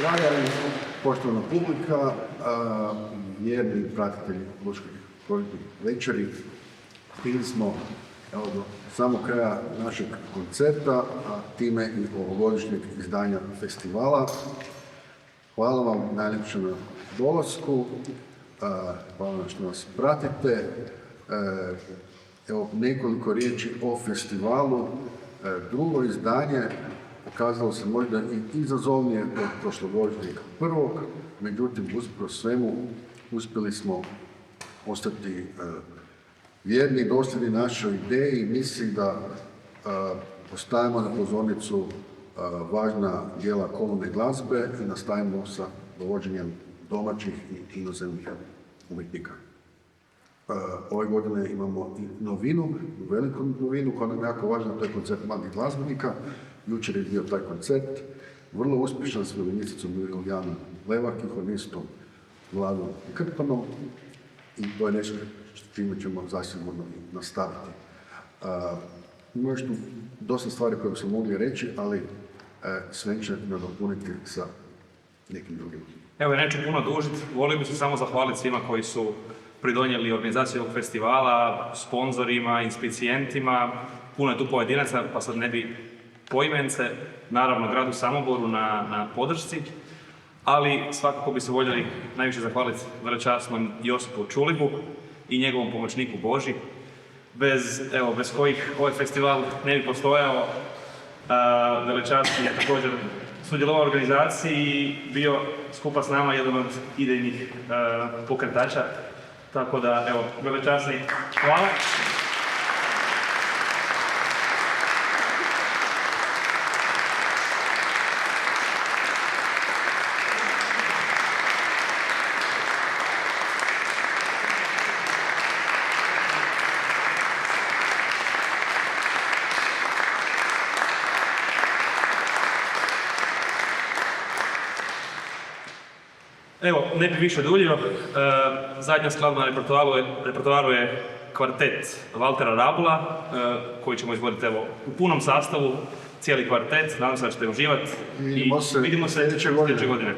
Draga i poštovana publika, vjerni pratitelji Lučkih proljetnih večeri, stigli smo do samog kraja našeg koncerta, a time i ovogodišnjeg izdanja festivala. Hvala vam najljepše na dolasku, hvala vam što nas pratite. Evo nekoliko riječi o festivalu. Drugo izdanje pokazalo se možda i izazovnije od prošlogodišnjeg prvog, međutim, usprkos svemu uspjeli smo ostati vjerni i dosljedni našoj ideji i misli da postavimo na pozornicu važna dijela komorne glazbe i nastavimo sa dovođenjem domaćih i inozemnih umjetnika. Ove godine imamo i novinu, veliku novinu koja nam je jako važna, to je koncert mladih glazbenika. Jučer je bio taj koncert, vrlo uspješan s violinisticom Lilijanom Levak i hornistom Vladom Krpanom i to je nešto s čime ćemo zasigurno nastaviti. Ima još tu dosta stvari koje bi se mogli reći, ali sve će nadopuniti sa nekim drugim. Evo, neću puno dužiti, volio bih se samo zahvaliti svima koji su pridonijeli organizaciju ovog festivala, sponzorima, inspicijentima, puno je tu pojedinaca, pa sad ne bi poimence, naravno gradu Samoboru na podršci, ali svakako bi se voljeli najviše zahvaliti velečasnom Josipu Čulibu i njegovom pomoćniku Boži, bez kojih ovaj festival ne bi postojao. Velečasni je također sudjelovao u organizaciji i bio skupa s nama jedan od idejnih pokretača. Tako da, evo, velečasni, hvala. Evo, ne bi više duljio, zadnja skladba na repertoaru je kvartet Valtera Rabula, koji ćemo izvoditi u punom sastavu, cijeli kvartet, nadam se da ćete uživati i vidimo se sljedeće godine.